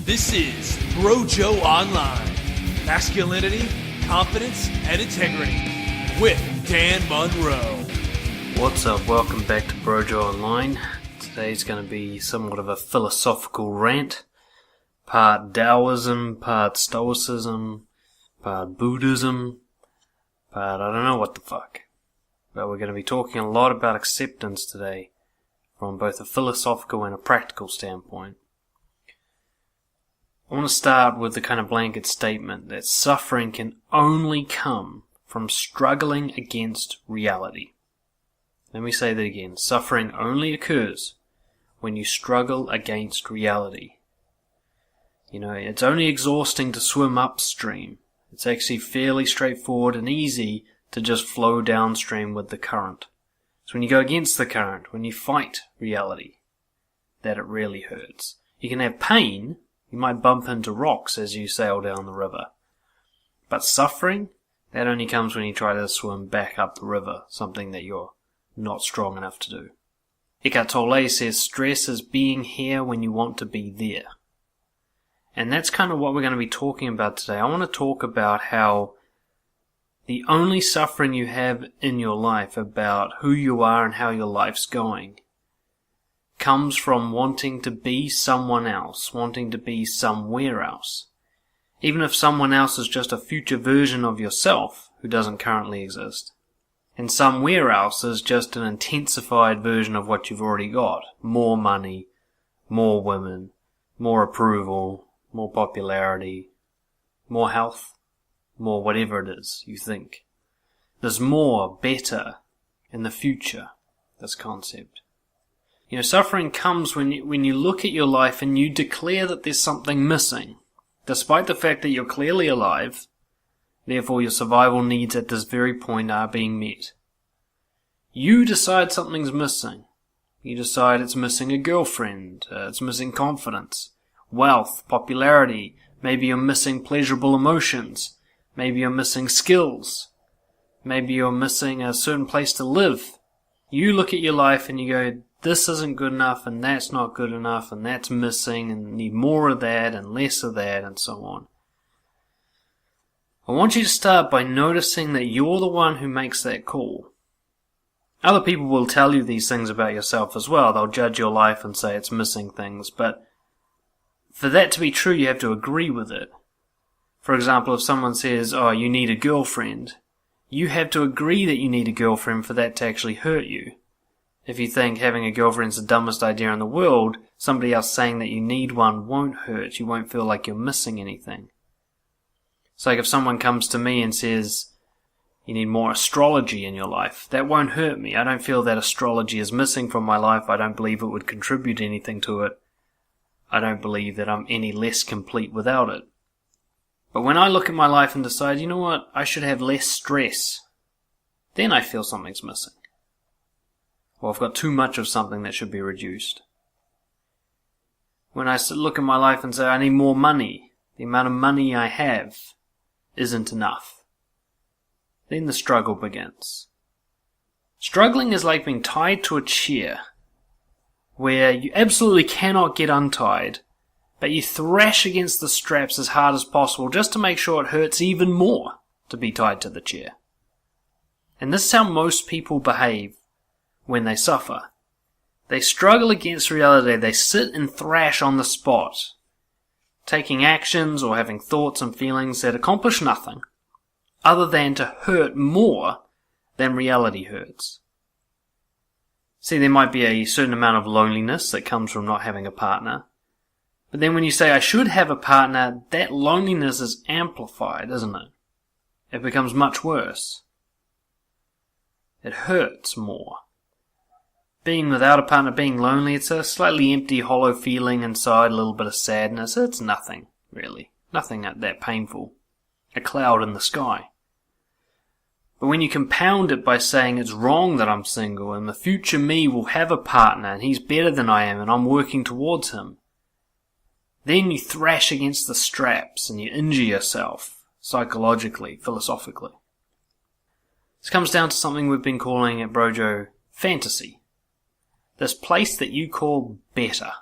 This is BROJO Online. Masculinity, confidence, and integrity with Dan Munro. What's up? Welcome back to BROJO Online. Today's going to be somewhat of a philosophical rant. Part Taoism, part Stoicism, part Buddhism, part I don't know what the fuck. But we're going to be talking a lot about acceptance today, from both a philosophical and a practical standpoint. I want to start with the kind of blanket statement that suffering can only come from struggling against reality. Let me say that again. Suffering only occurs when you struggle against reality. You know, it's only exhausting to swim upstream. It's actually fairly straightforward and easy to just flow downstream with the current. It's when you go against the current, when you fight reality, that it really hurts. You can have pain. You might bump into rocks as you sail down the river. But suffering, that only comes when you try to swim back up the river, something that you're not strong enough to do. Eckhart Tolle says stress is being here when you want to be there. And that's kind of what we're going to be talking about today. I want to talk about how the only suffering you have in your life about who you are and how your life's going comes from wanting to be someone else, wanting to be somewhere else. Even if someone else is just a future version of yourself who doesn't currently exist. And somewhere else is just an intensified version of what you've already got. More money, more women, more approval, more popularity, more health, more whatever it is you think. There's more, better, in the future, this concept. You know, suffering comes when you look at your life and you declare that there's something missing, despite the fact that you're clearly alive, therefore your survival needs at this very point are being met. You decide something's missing. You decide it's missing a girlfriend, it's missing confidence, wealth, popularity, maybe you're missing pleasurable emotions, maybe you're missing skills, maybe you're missing a certain place to live. You look at your life and you go, this isn't good enough, and that's not good enough, and that's missing, and need more of that, and less of that, and so on. I want you to start by noticing that you're the one who makes that call. Other people will tell you these things about yourself as well. They'll judge your life and say it's missing things, but for that to be true, you have to agree with it. For example, if someone says, oh, you need a girlfriend, you have to agree that you need a girlfriend for that to actually hurt you. If you think having a girlfriend's the dumbest idea in the world, somebody else saying that you need one won't hurt. You won't feel like you're missing anything. It's like if someone comes to me and says, you need more astrology in your life, that won't hurt me. I don't feel that astrology is missing from my life. I don't believe it would contribute anything to it. I don't believe that I'm any less complete without it. But when I look at my life and decide, you know what, I should have less stress, then I feel something's missing. Or I've got too much of something that should be reduced. When I look at my life and say, I need more money, the amount of money I have isn't enough, then the struggle begins. Struggling is like being tied to a chair, where you absolutely cannot get untied, but you thrash against the straps as hard as possible just to make sure it hurts even more to be tied to the chair. And this is how most people behave when they suffer. They struggle against reality. They sit and thrash on the spot, taking actions or having thoughts and feelings that accomplish nothing other than to hurt more than reality hurts. See, there might be a certain amount of loneliness that comes from not having a partner. But then when you say, I should have a partner, that loneliness is amplified, isn't it? It becomes much worse. It hurts more. Being without a partner, being lonely, it's a slightly empty, hollow feeling inside, a little bit of sadness. It's nothing, really. Nothing that painful. A cloud in the sky. But when you compound it by saying it's wrong that I'm single, and the future me will have a partner, and he's better than I am, and I'm working towards him, then you thrash against the straps, and you injure yourself, psychologically, philosophically. This comes down to something we've been calling at BROJO fantasy. This place that you call better.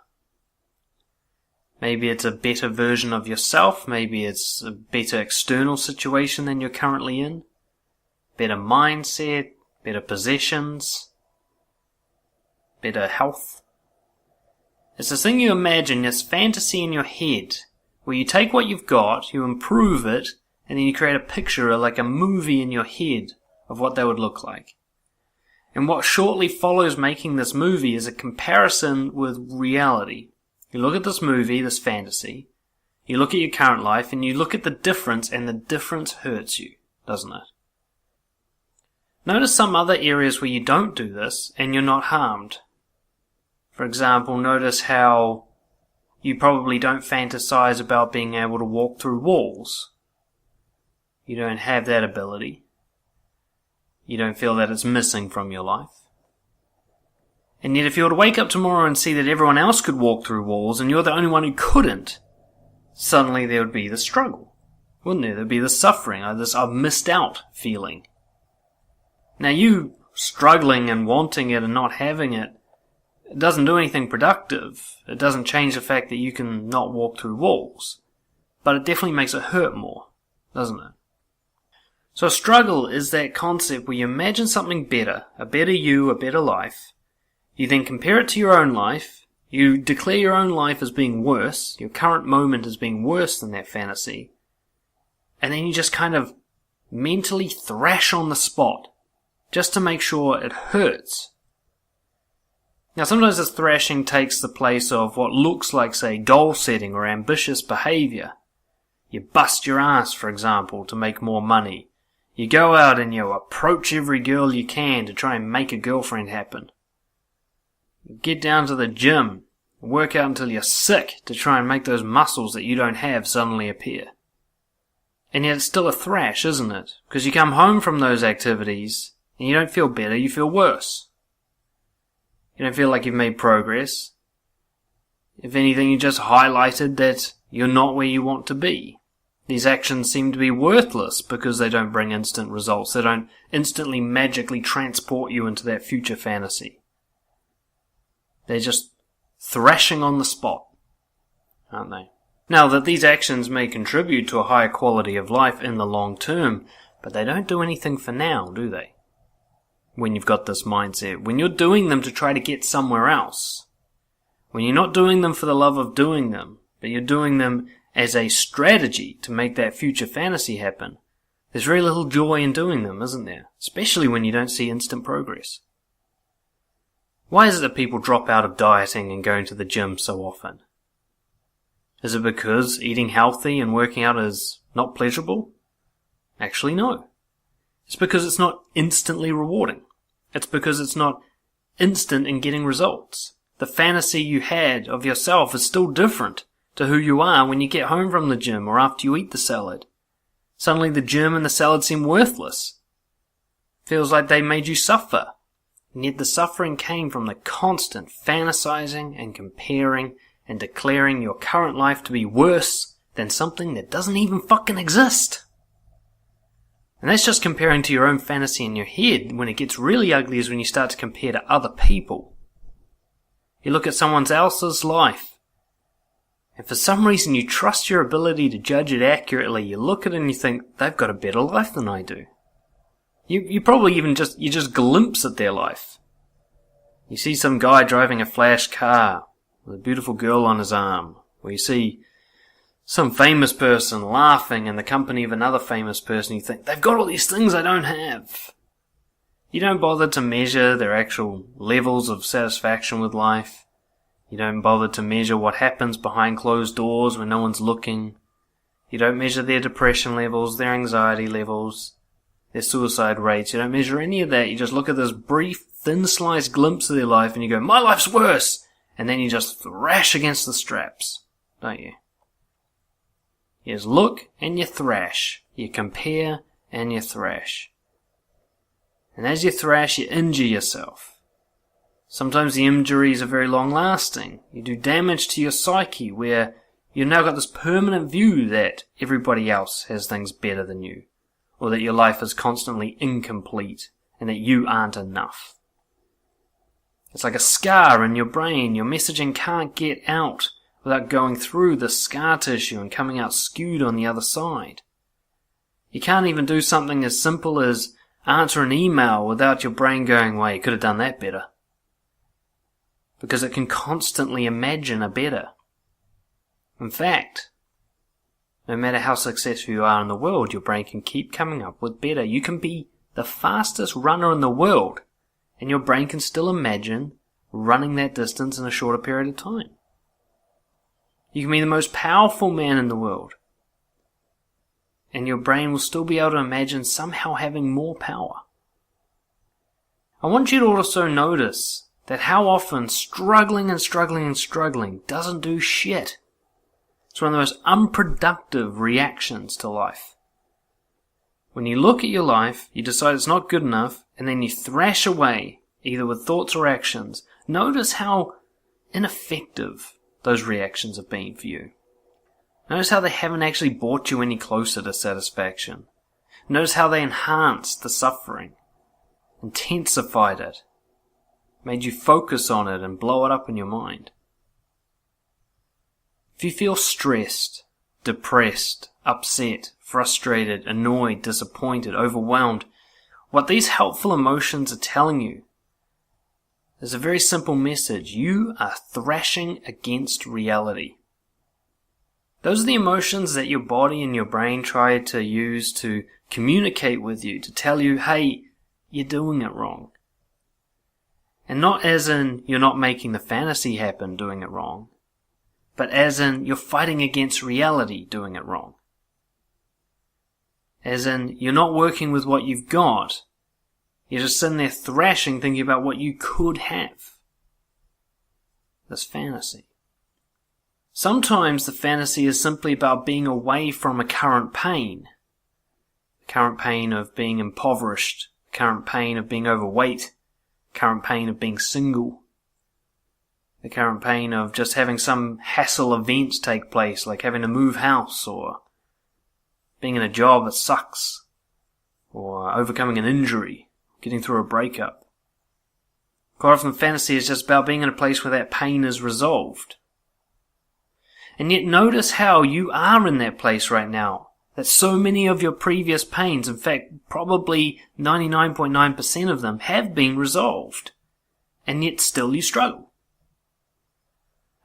Maybe it's a better version of yourself. Maybe it's a better external situation than you're currently in. Better mindset, better possessions, better health. It's this thing you imagine, this fantasy in your head, where you take what you've got, you improve it, and then you create a picture, like a movie in your head, of what that would look like. And what shortly follows making this movie is a comparison with reality. You look at this movie, this fantasy, you look at your current life, and you look at the difference, and the difference hurts you, doesn't it? Notice some other areas where you don't do this, and you're not harmed. For example, notice how you probably don't fantasize about being able to walk through walls. You don't have that ability. You don't feel that it's missing from your life. And yet if you were to wake up tomorrow and see that everyone else could walk through walls and you're the only one who couldn't, suddenly there would be the struggle, wouldn't there? There'd be the suffering, this I've missed out feeling. Now you struggling and wanting it and not having it, it doesn't do anything productive. It doesn't change the fact that you can not walk through walls. But it definitely makes it hurt more, doesn't it? So a struggle is that concept where you imagine something better, a better you, a better life. You then compare it to your own life. You declare your own life as being worse, your current moment as being worse than that fantasy. And then you just kind of mentally thrash on the spot, just to make sure it hurts. Now sometimes this thrashing takes the place of what looks like, say, goal setting or ambitious behaviour. You bust your ass, for example, to make more money. You go out and you approach every girl you can to try and make a girlfriend happen. You get down to the gym, work out until you're sick to try and make those muscles that you don't have suddenly appear. And yet it's still a thrash, isn't it? Because you come home from those activities and you don't feel better, you feel worse. You don't feel like you've made progress. If anything, you just highlighted that you're not where you want to be. These actions seem to be worthless because they don't bring instant results. They don't instantly magically transport you into that future fantasy. They're just thrashing on the spot, aren't they? Now, that these actions may contribute to a higher quality of life in the long term, but they don't do anything for now, do they? When you've got this mindset, when you're doing them to try to get somewhere else, when you're not doing them for the love of doing them, but you're doing them as a strategy to make that future fantasy happen, there's very little joy in doing them, isn't there? Especially when you don't see instant progress. Why is it that people drop out of dieting and going to the gym so often? Is it because eating healthy and working out is not pleasurable? Actually, no. It's because it's not instantly rewarding. It's because it's not instant in getting results. The fantasy you had of yourself is still different to who you are when you get home from the gym or after you eat the salad. Suddenly the gym and the salad seem worthless. Feels like they made you suffer. And yet the suffering came from the constant fantasizing and comparing and declaring your current life to be worse than something that doesn't even fucking exist. And that's just comparing to your own fantasy in your head. When it gets really ugly is when you start to compare to other people. You look at someone else's life, and for some reason you trust your ability to judge it accurately. You look at it and you think, they've got a better life than I do. You probably even just glimpse at their life. You see some guy driving a flash car with a beautiful girl on his arm, or you see some famous person laughing in the company of another famous person. You think, they've got all these things I don't have. You don't bother to measure their actual levels of satisfaction with life. You don't bother to measure what happens behind closed doors when no one's looking. You don't measure their depression levels, their anxiety levels, their suicide rates. You don't measure any of that. You just look at this brief, thin sliced glimpse of their life and you go, my life's worse! And then you just thrash against the straps, don't you? You just look and you thrash. You compare and you thrash. And as you thrash, you injure yourself. Sometimes the injuries are very long lasting. You do damage to your psyche where you've now got this permanent view that everybody else has things better than you, or that your life is constantly incomplete and that you aren't enough. It's like a scar in your brain. Your messaging can't get out without going through the scar tissue and coming out skewed on the other side. You can't even do something as simple as answer an email without your brain going, well, you could have done that better. Because it can constantly imagine a better. In fact, no matter how successful you are in the world, your brain can keep coming up with better. You can be the fastest runner in the world, and your brain can still imagine running that distance in a shorter period of time. You can be the most powerful man in the world, and your brain will still be able to imagine somehow having more power. I want you to also notice that how often struggling doesn't do shit. It's one of the most unproductive reactions to life. When you look at your life, you decide it's not good enough, and then you thrash away, either with thoughts or actions. Notice how ineffective those reactions have been for you. Notice how they haven't actually brought you any closer to satisfaction. Notice how they enhanced the suffering, intensified it, made you focus on it and blow it up in your mind. If you feel stressed, depressed, upset, frustrated, annoyed, disappointed, overwhelmed, what these helpful emotions are telling you is a very simple message. You are thrashing against reality. Those are the emotions that your body and your brain try to use to communicate with you, to tell you, hey, you're doing it wrong. And not as in you're not making the fantasy happen doing it wrong, but as in you're fighting against reality doing it wrong. As in you're not working with what you've got, you're just sitting there thrashing thinking about what you could have. This fantasy. Sometimes the fantasy is simply about being away from a current pain. The current pain of being impoverished, the current pain of being overweight, the current pain of being single, the current pain of just having some hassle events take place, like having to move house, or being in a job that sucks, or overcoming an injury, getting through a breakup. Quite often fantasy is just about being in a place where that pain is resolved. And yet notice how you are in that place right now, that so many of your previous pains, in fact probably 99.9% of them, have been resolved, and yet still you struggle.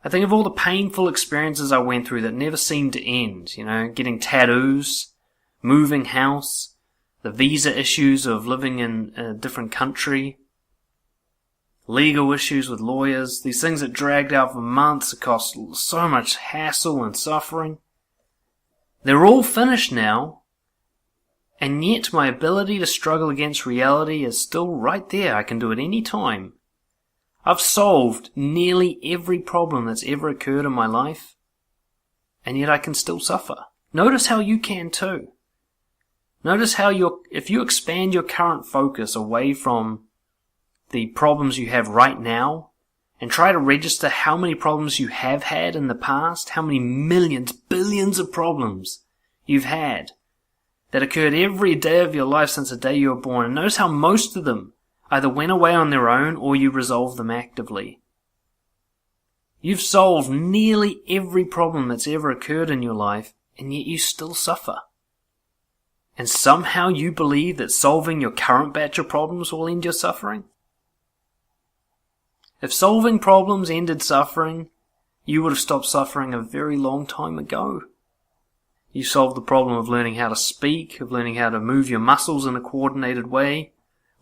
I think of all the painful experiences I went through that never seemed to end, getting tattoos, moving house, the visa issues of living in a different country, legal issues with lawyers, these things that dragged out for months, it cost so much hassle and suffering. They're all finished now, and yet my ability to struggle against reality is still right there. I can do it any time. I've solved nearly every problem that's ever occurred in my life, and yet I can still suffer. Notice how you can too. Notice how if you expand your current focus away from the problems you have right now, and try to register how many problems you have had in the past, how many millions, billions of problems you've had that occurred every day of your life since the day you were born, and notice how most of them either went away on their own or you resolved them actively. You've solved nearly every problem that's ever occurred in your life, and yet you still suffer. And somehow you believe that solving your current batch of problems will end your suffering? If solving problems ended suffering, you would have stopped suffering a very long time ago. You solved the problem of learning how to speak, of learning how to move your muscles in a coordinated way,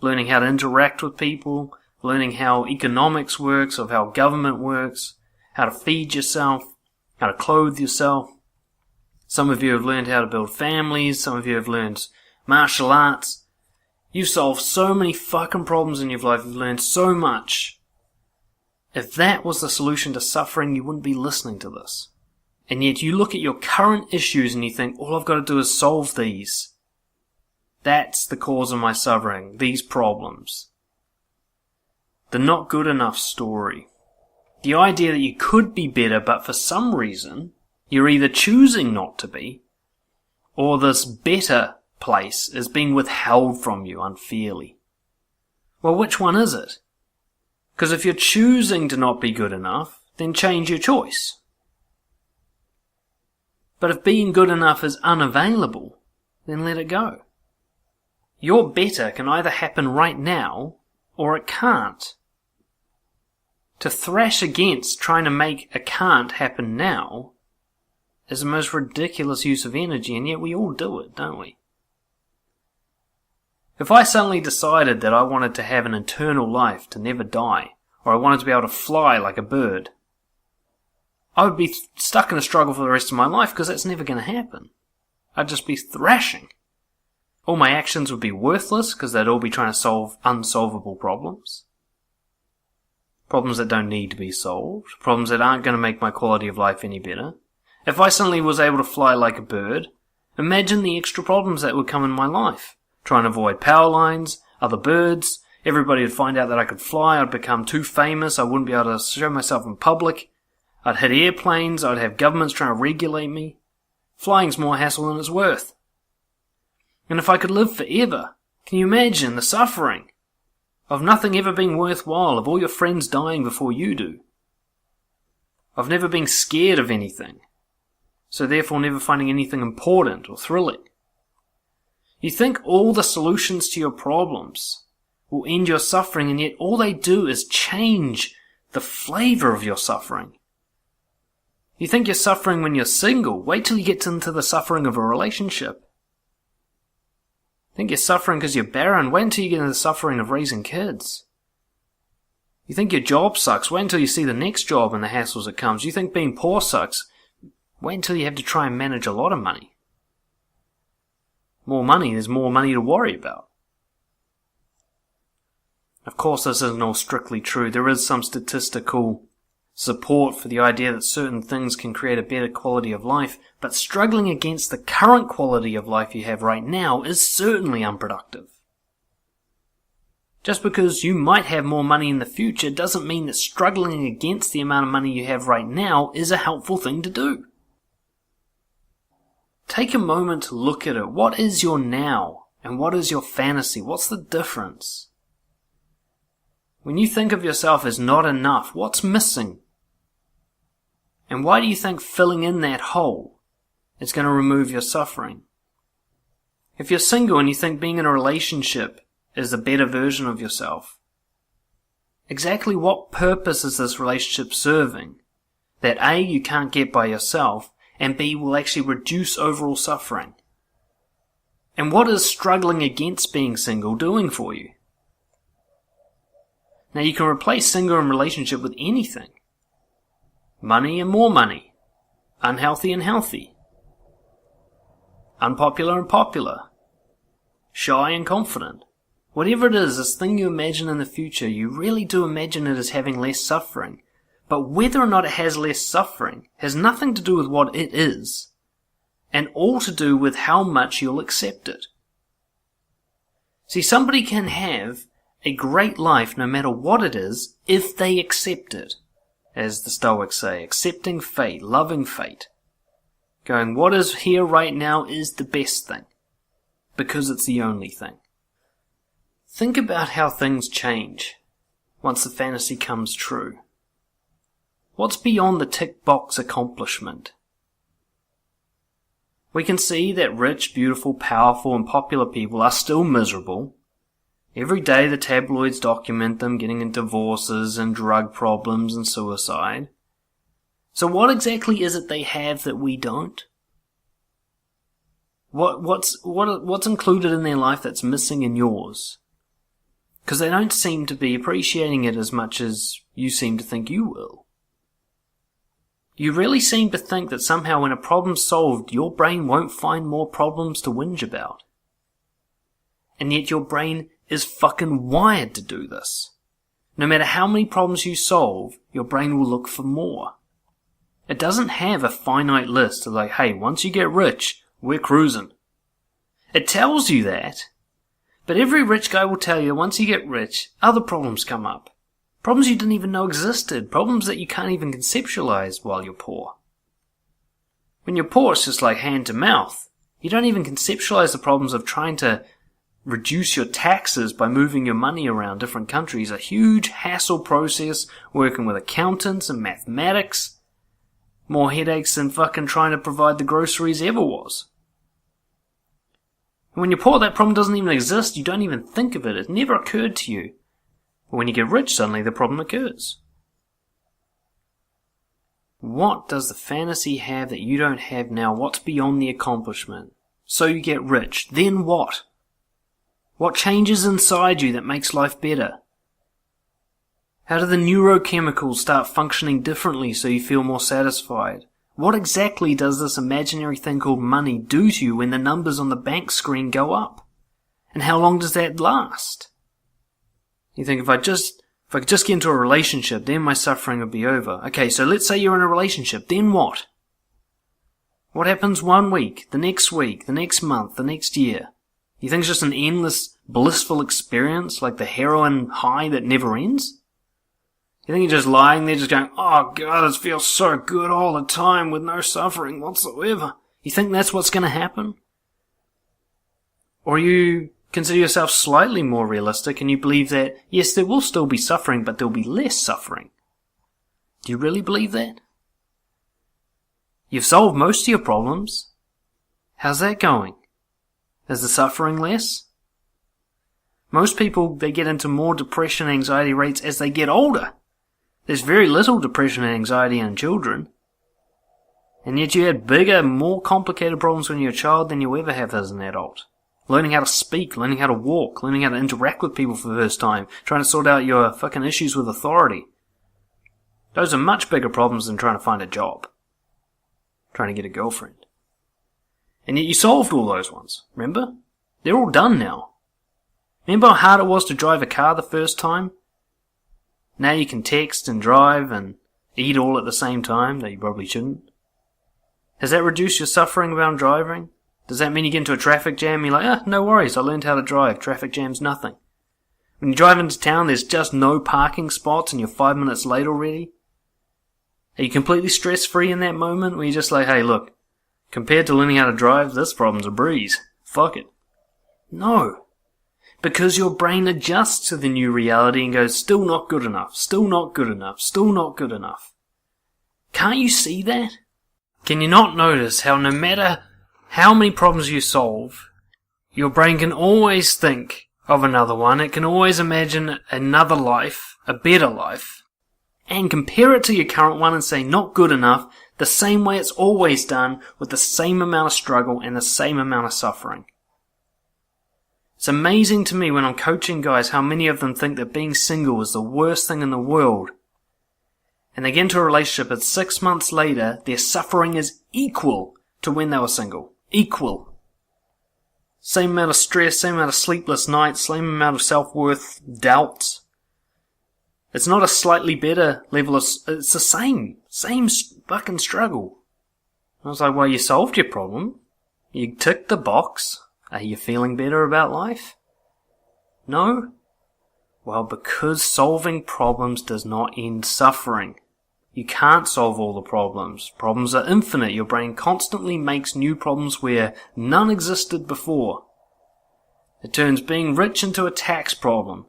learning how to interact with people, learning how economics works, of how government works, how to feed yourself, how to clothe yourself. Some of you have learned how to build families, some of you have learned martial arts. You've solved so many fucking problems in your life, you've learned so much. If that was the solution to suffering, you wouldn't be listening to this. And yet you look at your current issues and you think, all I've got to do is solve these. That's the cause of my suffering, these problems. The not good enough story. The idea that you could be better, but for some reason, you're either choosing not to be, or this better place is being withheld from you unfairly. Well, which one is it? Because if you're choosing to not be good enough, then change your choice. But if being good enough is unavailable, then let it go. Your better can either happen right now, or it can't. To thrash against trying to make a can't happen now is the most ridiculous use of energy, and yet we all do it, don't we? If I suddenly decided that I wanted to have an eternal life, to never die, or I wanted to be able to fly like a bird, I would be stuck in a struggle for the rest of my life, because that's never going to happen. I'd just be thrashing. All my actions would be worthless, because they'd all be trying to solve unsolvable problems. Problems that don't need to be solved. Problems that aren't going to make my quality of life any better. If I suddenly was able to fly like a bird, imagine the extra problems that would come in my life. Trying to avoid power lines, other birds, everybody would find out that I could fly, I'd become too famous, I wouldn't be able to show myself in public, I'd hit airplanes, I'd have governments trying to regulate me. Flying's more hassle than it's worth. And if I could live forever, can you imagine the suffering of nothing ever being worthwhile, of all your friends dying before you do? Of never being scared of anything, so therefore never finding anything important or thrilling. You think all the solutions to your problems will end your suffering, and yet all they do is change the flavor of your suffering. You think you're suffering when you're single. Wait till you get into the suffering of a relationship. Think you're suffering because you're barren. Wait until you get into the suffering of raising kids. You think your job sucks. Wait until you see the next job and the hassles it comes. You think being poor sucks. Wait until you have to try and manage a lot of money. More money, there's more money to worry about. Of course, this isn't all strictly true. There is some statistical support for the idea that certain things can create a better quality of life, but struggling against the current quality of life you have right now is certainly unproductive. Just because you might have more money in the future doesn't mean that struggling against the amount of money you have right now is a helpful thing to do. Take a moment to look at it. What is your now? And what is your fantasy? What's the difference? When you think of yourself as not enough, what's missing? And why do you think filling in that hole is going to remove your suffering? If you're single and you think being in a relationship is a better version of yourself, exactly what purpose is this relationship serving? That A, you can't get by yourself, and B, will actually reduce overall suffering. And what is struggling against being single doing for you? Now you can replace single in relationship with anything. Money and more money. Unhealthy and healthy. Unpopular and popular. Shy and confident. Whatever it is, this thing you imagine in the future, you really do imagine it as having less suffering. But whether or not it has less suffering has nothing to do with what it is, and all to do with how much you'll accept it. See, somebody can have a great life no matter what it is if they accept it. As the Stoics say, accepting fate, loving fate. Going, what is here right now is the best thing, because it's the only thing. Think about how things change once the fantasy comes true. What's beyond the tick box accomplishment? We can see that rich, beautiful, powerful, and popular people are still miserable. Every day the tabloids document them getting in divorces and drug problems and suicide. So what exactly is it they have that we don't? What's included in their life that's missing in yours? Because they don't seem to be appreciating it as much as you seem to think you will. You really seem to think that somehow when a problem's solved, your brain won't find more problems to whinge about. And yet your brain is fucking wired to do this. No matter how many problems you solve, your brain will look for more. It doesn't have a finite list of like, hey, once you get rich, we're cruising. It tells you that, but every rich guy will tell you once you get rich, other problems come up. Problems you didn't even know existed. Problems that you can't even conceptualize while you're poor. When you're poor, it's just like hand to mouth. You don't even conceptualize the problems of trying to reduce your taxes by moving your money around different countries. A huge hassle process, working with accountants and mathematics. more headaches than fucking trying to provide the groceries ever was. And when you're poor, that problem doesn't even exist. You don't even think of it. It never occurred to you. But when you get rich, suddenly the problem occurs. What does the fantasy have that you don't have now? What's beyond the accomplishment? So you get rich. Then what? What changes inside you that makes life better? How do the neurochemicals start functioning differently so you feel more satisfied? What exactly does this imaginary thing called money do to you when the numbers on the bank screen go up? And how long does that last? You think if I could just get into a relationship, then my suffering would be over. Okay, so let's say you're in a relationship, then what? What happens 1 week, the next month, the next year? You think it's just an endless, blissful experience, like the heroin high that never ends? You think you're just lying there just going, oh God, it feels so good all the time with no suffering whatsoever? You think that's what's going to happen? Or you consider yourself slightly more realistic and you believe that, yes, there will still be suffering, but there'll be less suffering. Do you really believe that? You've solved most of your problems. How's that going? Is the suffering less? Most people, they get into more depression and anxiety rates as they get older. There's very little depression and anxiety in children. And yet you had bigger, more complicated problems when you're a child than you ever have as an adult. Learning how to speak, learning how to walk, learning how to interact with people for the first time, trying to sort out your fucking issues with authority. Those are much bigger problems than trying to find a job. Trying to get a girlfriend. And yet you solved all those ones, remember? They're all done now. Remember how hard it was to drive a car the first time? Now you can text and drive and eat all at the same time, though you probably shouldn't. Has that reduced your suffering around driving? Does that mean you get into a traffic jam and you're like, no worries, I learned how to drive, traffic jam's nothing. When you drive into town, there's just no parking spots and you're 5 minutes late already? Are you completely stress-free in that moment where you're just like, hey look, compared to learning how to drive, this problem's a breeze. Fuck it. No. Because your brain adjusts to the new reality and goes, still not good enough, still not good enough, still not good enough. Can't you see that? Can you not notice how no matter how many problems you solve, your brain can always think of another one, it can always imagine another life, a better life, and compare it to your current one and say not good enough, the same way it's always done, with the same amount of struggle and the same amount of suffering. It's amazing to me when I'm coaching guys how many of them think that being single is the worst thing in the world. And they get into a relationship and 6 months later, their suffering is equal to when they were single. Equal. Same amount of stress, same amount of sleepless nights, same amount of self-worth, doubts. It's not a slightly better level of, it's the same fucking struggle. I was like, well, you solved your problem. You ticked the box. Are you feeling better about life? No? Well, because solving problems does not end suffering. You can't solve all the problems. Problems are infinite. Your brain constantly makes new problems where none existed before. It turns being rich into a tax problem.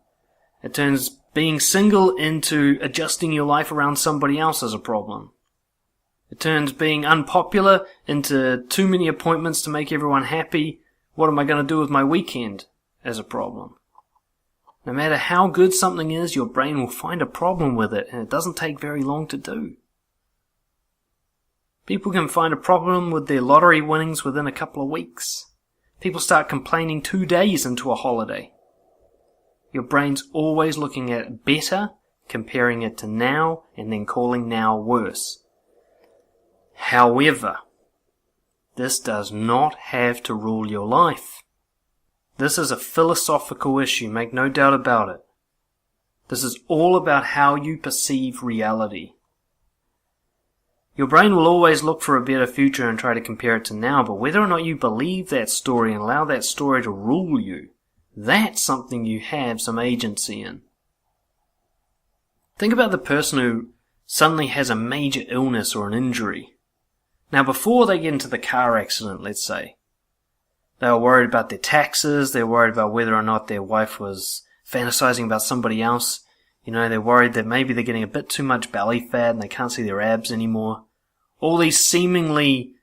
It turns being single into adjusting your life around somebody else as a problem. It turns being unpopular into too many appointments to make everyone happy. What am I going to do with my weekend as a problem? No matter how good something is, your brain will find a problem with it, and it doesn't take very long to do. People can find a problem with their lottery winnings within a couple of weeks. People start complaining 2 days into a holiday. Your brain's always looking at better, comparing it to now, and then calling now worse. However, this does not have to rule your life. This is a philosophical issue, make no doubt about it. This is all about how you perceive reality. Your brain will always look for a better future and try to compare it to now, but whether or not you believe that story and allow that story to rule you, that's something you have some agency in. Think about the person who suddenly has a major illness or an injury. Now, before they get into the car accident, let's say, they were worried about their taxes, they were worried about whether or not their wife was fantasizing about somebody else. You know, they're worried that maybe they're getting a bit too much belly fat and they can't see their abs anymore. All these seemingly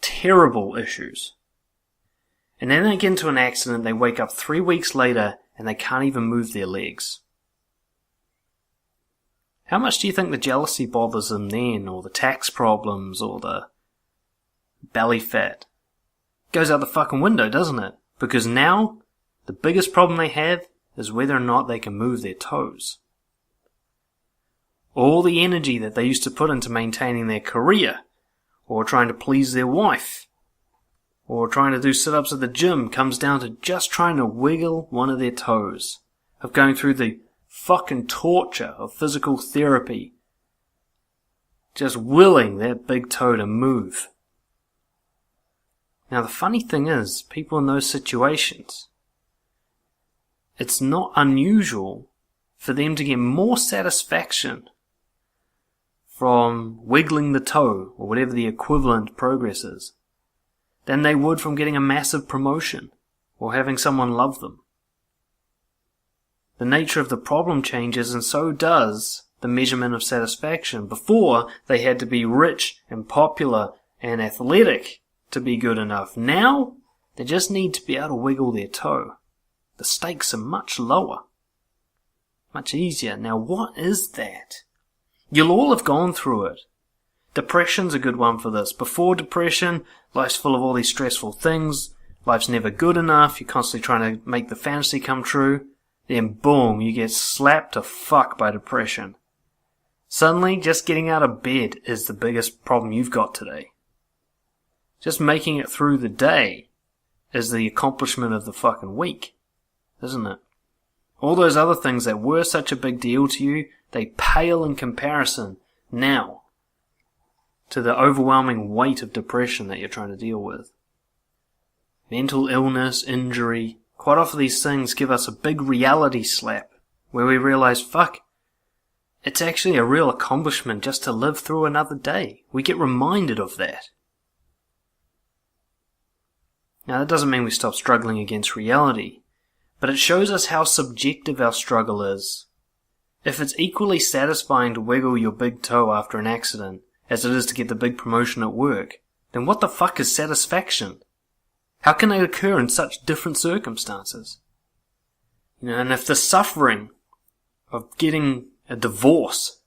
terrible issues. And then they get into an accident, they wake up 3 weeks later, and they can't even move their legs. How much do you think the jealousy bothers them then, or the tax problems, or the belly fat? Goes out the fucking window, doesn't it? Because now, the biggest problem they have is whether or not they can move their toes. All the energy that they used to put into maintaining their career, or trying to please their wife, or trying to do sit-ups at the gym comes down to just trying to wiggle one of their toes, of going through the fucking torture of physical therapy, just willing that big toe to move. Now the funny thing is, people in those situations, it's not unusual for them to get more satisfaction from wiggling the toe, or whatever the equivalent progress is, than they would from getting a massive promotion, or having someone love them. The nature of the problem changes, and so does the measurement of satisfaction. Before, they had to be rich and popular and athletic to be good enough. Now, they just need to be able to wiggle their toe. The stakes are much lower. Much easier. Now, what is that? You'll all have gone through it. Depression's a good one for this. Before depression, life's full of all these stressful things. Life's never good enough. You're constantly trying to make the fantasy come true. Then boom, you get slapped to fuck by depression. Suddenly, just getting out of bed is the biggest problem you've got today. Just making it through the day is the accomplishment of the fucking week, isn't it? All those other things that were such a big deal to you, they pale in comparison now to the overwhelming weight of depression that you're trying to deal with. Mental illness, injury, quite often these things give us a big reality slap where we realize, fuck, it's actually a real accomplishment just to live through another day. We get reminded of that. Now that doesn't mean we stop struggling against reality, but it shows us how subjective our struggle is. If it's equally satisfying to wiggle your big toe after an accident as it is to get the big promotion at work, then what the fuck is satisfaction? How can they occur in such different circumstances? And if the suffering of getting a divorce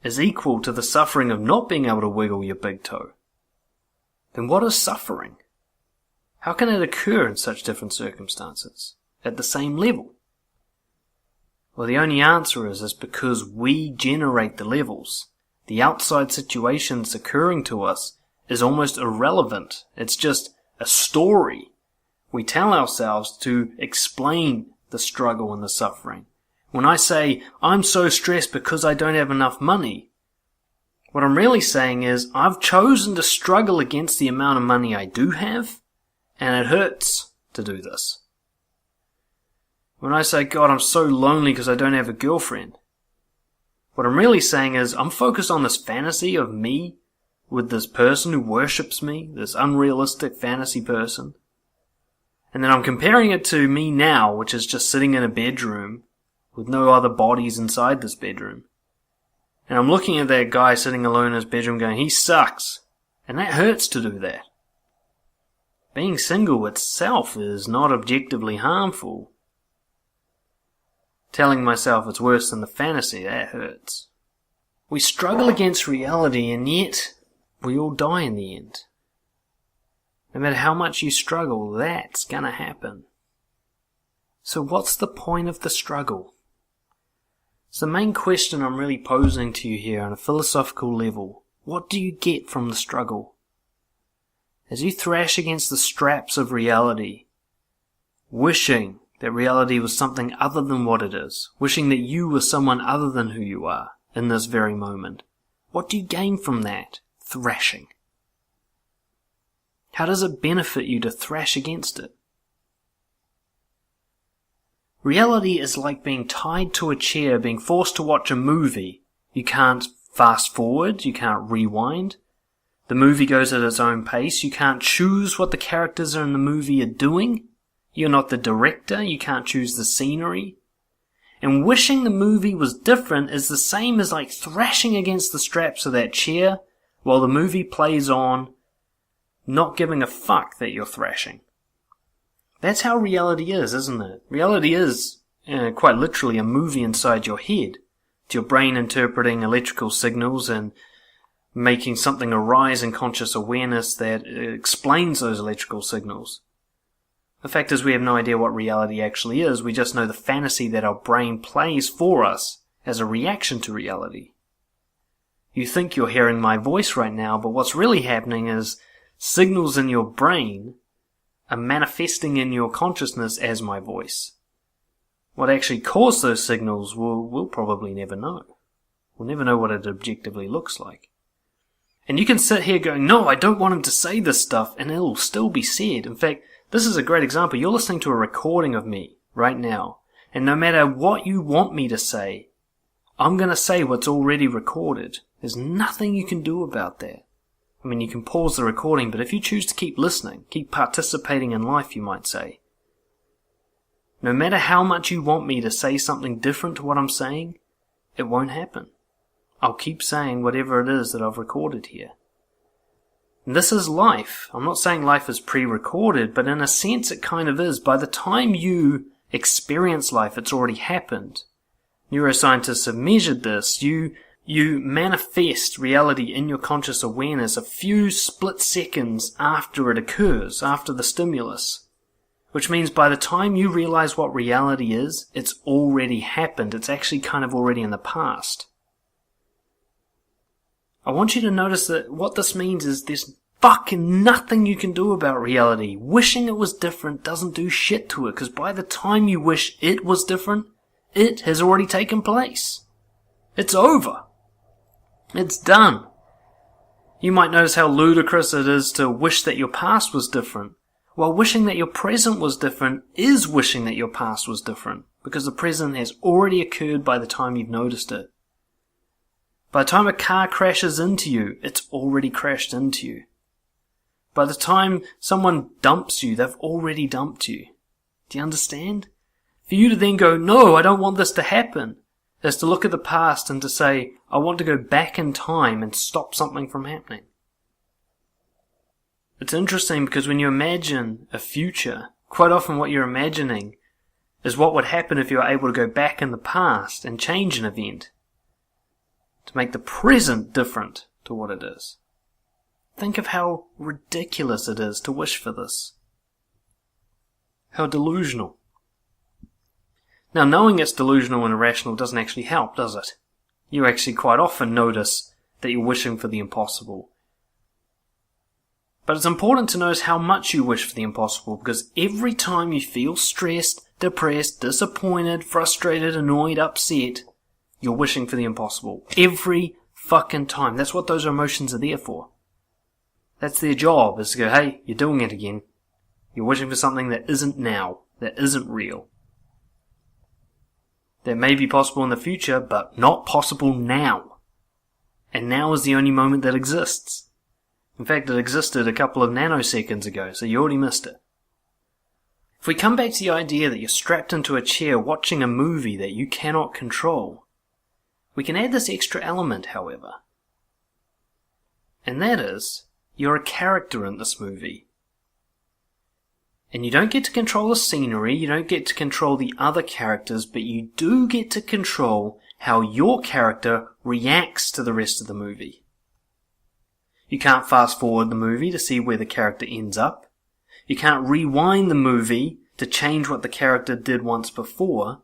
is equal to the suffering of not being able to wiggle your big toe, then what is suffering? How can it occur in such different circumstances at the same level? Well, the only answer is because we generate the levels. The outside situations occurring to us is almost irrelevant. It's just a story we tell ourselves to explain the struggle and the suffering. When I say, I'm so stressed because I don't have enough money, what I'm really saying is, I've chosen to struggle against the amount of money I do have, and it hurts to do this. When I say, God, I'm so lonely because I don't have a girlfriend, what I'm really saying is, I'm focused on this fantasy of me with this person who worships me, this unrealistic fantasy person. And then I'm comparing it to me now, which is just sitting in a bedroom with no other bodies inside this bedroom. And I'm looking at that guy sitting alone in his bedroom going, he sucks. And that hurts to do that. Being single itself is not objectively harmful. Telling myself it's worse than the fantasy, that hurts. We struggle against reality, and yet we all die in the end. No matter how much you struggle, that's gonna happen. So what's the point of the struggle? It's the main question I'm really posing to you here on a philosophical level. What do you get from the struggle? As you thrash against the straps of reality, wishing that reality was something other than what it is, wishing that you were someone other than who you are in this very moment, what do you gain from that thrashing? How does it benefit you to thrash against it? Reality is like being tied to a chair, being forced to watch a movie. You can't fast forward, you can't rewind. The movie goes at its own pace. You can't choose what the characters in the movie are doing. You're not the director, you can't choose the scenery. And wishing the movie was different is the same as like thrashing against the straps of that chair, while the movie plays on, not giving a fuck that you're thrashing. That's how reality is, isn't it? Reality is, quite literally, a movie inside your head. It's your brain interpreting electrical signals and making something arise in conscious awareness that explains those electrical signals. The fact is we have no idea what reality actually is, we just know the fantasy that our brain plays for us as a reaction to reality. You think you're hearing my voice right now, but what's really happening is signals in your brain are manifesting in your consciousness as my voice. What actually caused those signals we'll probably never know. We'll never know what it objectively looks like. And you can sit here going, no, I don't want him to say this stuff, and it'll still be said. In fact, this is a great example. You're listening to a recording of me right now, and no matter what you want me to say, I'm going to say what's already recorded. There's nothing you can do about that. I mean, you can pause the recording, but if you choose to keep listening, keep participating in life, you might say, no matter how much you want me to say something different to what I'm saying, it won't happen. I'll keep saying whatever it is that I've recorded here. And this is life. I'm not saying life is pre-recorded, but in a sense it kind of is. By the time you experience life, it's already happened. Neuroscientists have measured this. You manifest reality in your conscious awareness a few split seconds after it occurs, after the stimulus. Which means by the time you realize what reality is, it's already happened. It's actually kind of already in the past. I want you to notice that what this means is there's fucking nothing you can do about reality. Wishing it was different doesn't do shit to it, because by the time you wish it was different, it has already taken place. It's over. It's done. You might notice how ludicrous it is to wish that your past was different, while wishing that your present was different is wishing that your past was different, because the present has already occurred by the time you've noticed it. By the time a car crashes into you, it's already crashed into you. By the time someone dumps you, they've already dumped you. Do you understand? For you to then go, no, I don't want this to happen, is to look at the past and to say, I want to go back in time and stop something from happening. It's interesting because when you imagine a future, quite often what you're imagining is what would happen if you were able to go back in the past and change an event, to make the present different to what it is. Think of how ridiculous it is to wish for this. How delusional. Now, knowing it's delusional and irrational doesn't actually help, does it? You actually quite often notice that you're wishing for the impossible. But it's important to notice how much you wish for the impossible, because every time you feel stressed, depressed, disappointed, frustrated, annoyed, upset, you're wishing for the impossible. Every fucking time. That's what those emotions are there for. That's their job, is to go, hey, you're doing it again. You're wishing for something that isn't now, that isn't real. That may be possible in the future, but not possible now. And now is the only moment that exists. In fact, it existed a couple of nanoseconds ago, so you already missed it. If we come back to the idea that you're strapped into a chair watching a movie that you cannot control, we can add this extra element, however. And that is, you're a character in this movie. And you don't get to control the scenery, you don't get to control the other characters, but you do get to control how your character reacts to the rest of the movie. You can't fast forward the movie to see where the character ends up. You can't rewind the movie to change what the character did once before.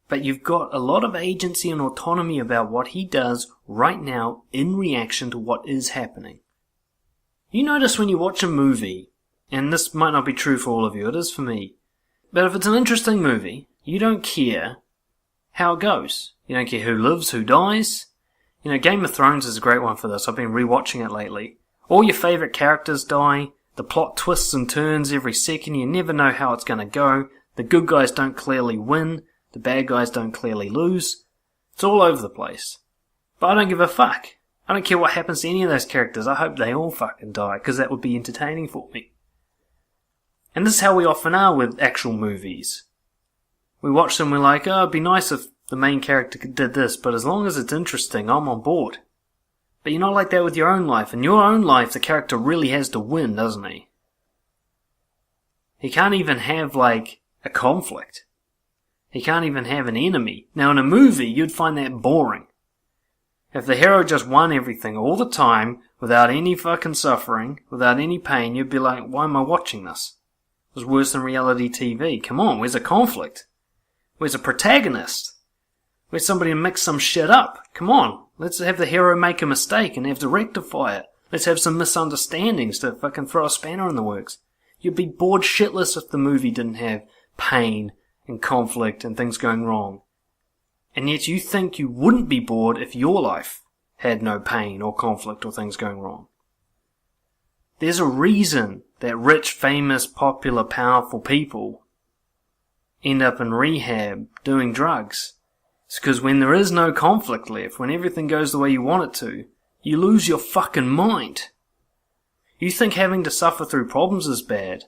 But you've got a lot of agency and autonomy about what he does right now in reaction to what is happening. You notice when you watch a movie, and this might not be true for all of you, it is for me, but if it's an interesting movie, you don't care how it goes. You don't care who lives, who dies. You know, Game of Thrones is a great one for this. I've been rewatching it lately. All your favourite characters die, the plot twists and turns every second, you never know how it's going to go, the good guys don't clearly win, the bad guys don't clearly lose. It's all over the place. But I don't give a fuck. I don't care what happens to any of those characters. I hope they all fucking die, because that would be entertaining for me. And this is how we often are with actual movies. We watch them, we're like, oh, it'd be nice if the main character did this, but as long as it's interesting, I'm on board. But you're not like that with your own life. In your own life, the character really has to win, doesn't he? He can't even have, like, a conflict. He can't even have an enemy. Now, in a movie, you'd find that boring. If the hero just won everything all the time, without any fucking suffering, without any pain, you'd be like, why am I watching this? It was worse than reality TV. Come on, where's a conflict? Where's a protagonist? Where's somebody to mix some shit up? Come on, let's have the hero make a mistake and have to rectify it. Let's have some misunderstandings to fucking throw a spanner in the works. You'd be bored shitless if the movie didn't have pain and conflict and things going wrong. And yet you think you wouldn't be bored if your life had no pain or conflict or things going wrong. There's a reason that rich, famous, popular, powerful people end up in rehab doing drugs. It's because when there is no conflict left, when everything goes the way you want it to, you lose your fucking mind. You think having to suffer through problems is bad.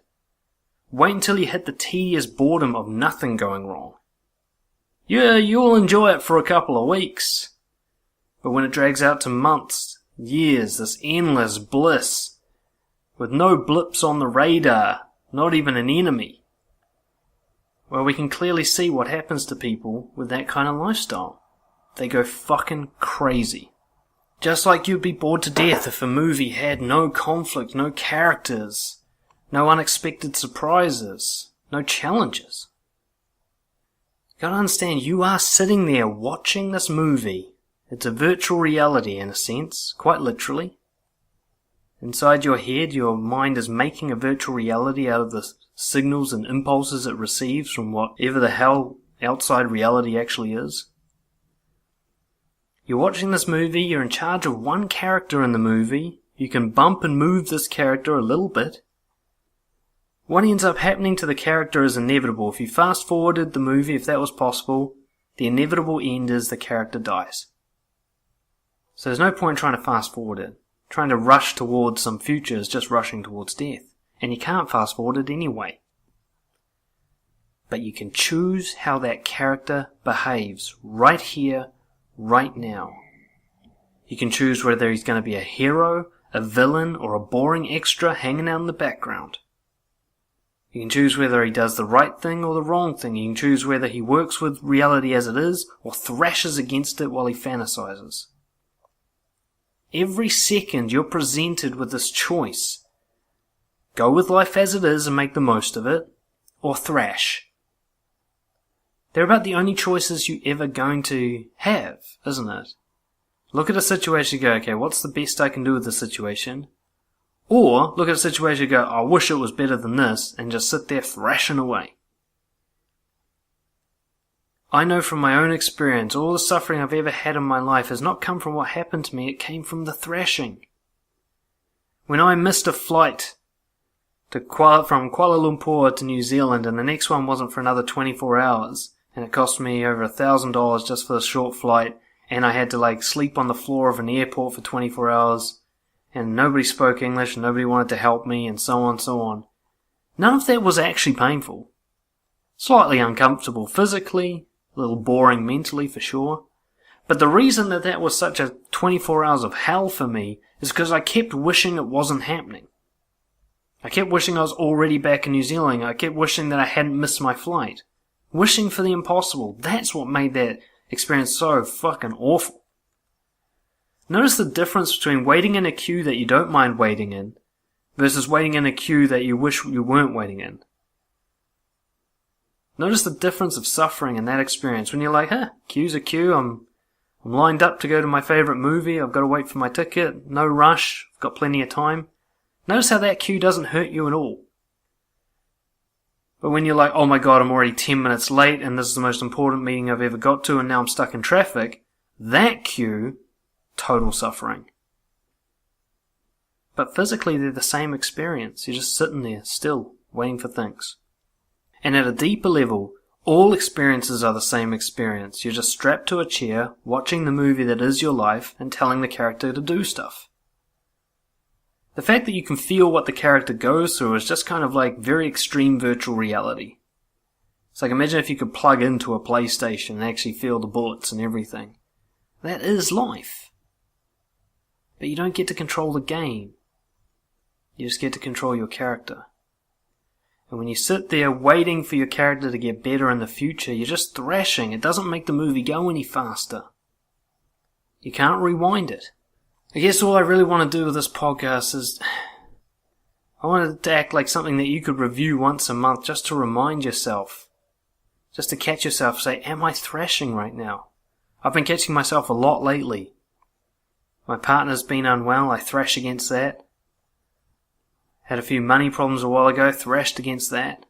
Wait until you hit the tedious boredom of nothing going wrong. Yeah, you'll enjoy it for a couple of weeks. But when it drags out to months, years, this endless bliss, with no blips on the radar, not even an enemy, well, we can clearly see what happens to people with that kind of lifestyle. They go fucking crazy. Just like you'd be bored to death if a movie had no conflict, no characters, no unexpected surprises, no challenges. You gotta understand, you are sitting there watching this movie. It's a virtual reality in a sense, quite literally. Inside your head, your mind is making a virtual reality out of the signals and impulses it receives from whatever the hell outside reality actually is. You're watching this movie, you're in charge of one character in the movie, you can bump and move this character a little bit. What ends up happening to the character is inevitable. If you fast forwarded the movie, if that was possible, the inevitable end is the character dies. So there's no point trying to fast forward it. Trying to rush towards some future is just rushing towards death. And you can't fast forward it anyway. But you can choose how that character behaves right here, right now. You can choose whether he's going to be a hero, a villain, or a boring extra hanging out in the background. You can choose whether he does the right thing or the wrong thing. You can choose whether he works with reality as it is or thrashes against it while he fantasizes. Every second you're presented with this choice. Go with life as it is and make the most of it, or thrash. They're about the only choices you're ever going to have, isn't it? Look at a situation and go, okay, what's the best I can do with this situation? Or look at a situation and go, I wish it was better than this, and just sit there thrashing away. I know from my own experience, all the suffering I've ever had in my life has not come from what happened to me, it came from the thrashing. When I missed a flight from Kuala Lumpur to New Zealand, and the next one wasn't for another 24 hours, and it cost me over $1,000 just for the short flight, and I had to sleep on the floor of an airport for 24 hours, and nobody spoke English, and nobody wanted to help me, and so on, so on. None of that was actually painful. Slightly uncomfortable physically, a little boring mentally for sure. But the reason that was such a 24 hours of hell for me is because I kept wishing it wasn't happening. I kept wishing I was already back in New Zealand. I kept wishing that I hadn't missed my flight. Wishing for the impossible. That's what made that experience so fucking awful. Notice the difference between waiting in a queue that you don't mind waiting in versus waiting in a queue that you wish you weren't waiting in. Notice the difference of suffering in that experience when you're like, queue's a queue, I'm lined up to go to my favourite movie, I've got to wait for my ticket, no rush, I've got plenty of time. Notice how that queue doesn't hurt you at all. But when you're like, oh my god, I'm already 10 minutes late and this is the most important meeting I've ever got to and now I'm stuck in traffic, that queue, total suffering. But physically they're the same experience, you're just sitting there, still, waiting for things. And at a deeper level, all experiences are the same experience. You're just strapped to a chair, watching the movie that is your life, and telling the character to do stuff. The fact that you can feel what the character goes through is just kind of like very extreme virtual reality. It's like imagine if you could plug into a PlayStation and actually feel the bullets and everything. That is life. But you don't get to control the game. You just get to control your character. And when you sit there waiting for your character to get better in the future, you're just thrashing. It doesn't make the movie go any faster. You can't rewind it. I guess all I really want to do with this podcast is I want it to act like something that you could review once a month just to remind yourself. Just to catch yourself, say, am I thrashing right now? I've been catching myself a lot lately. My partner's been unwell, I thrash against that. Had a few money problems a while ago, thrashed against that.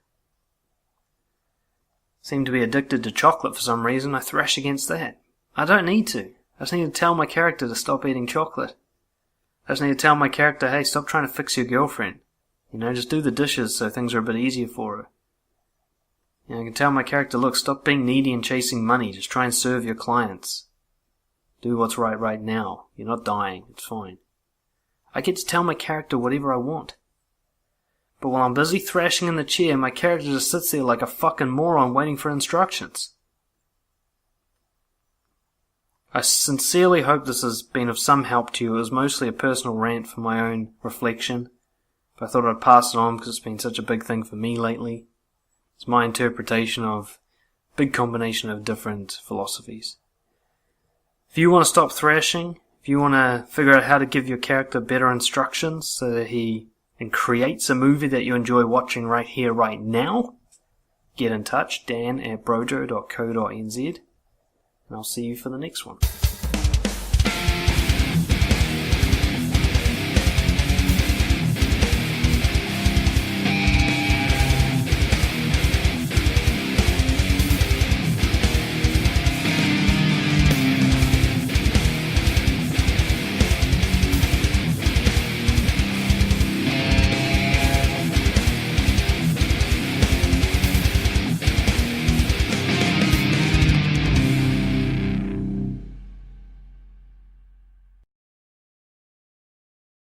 Seemed to be addicted to chocolate for some reason, I thrash against that. I don't need to. I just need to tell my character to stop eating chocolate. I just need to tell my character, hey, stop trying to fix your girlfriend. Just do the dishes so things are a bit easier for her. I can tell my character, look, stop being needy and chasing money, just try and serve your clients. Do what's right now. You're not dying, it's fine. I get to tell my character whatever I want. But while I'm busy thrashing in the chair, my character just sits there like a fucking moron waiting for instructions. I sincerely hope this has been of some help to you. It was mostly a personal rant for my own reflection. But I thought I'd pass it on because it's been such a big thing for me lately. It's my interpretation of a big combination of different philosophies. If you want to stop thrashing, if you want to figure out how to give your character better instructions so that he creates a movie that you enjoy watching right here, right now, get in touch, dan@brojo.co.nz, and I'll see you for the next one.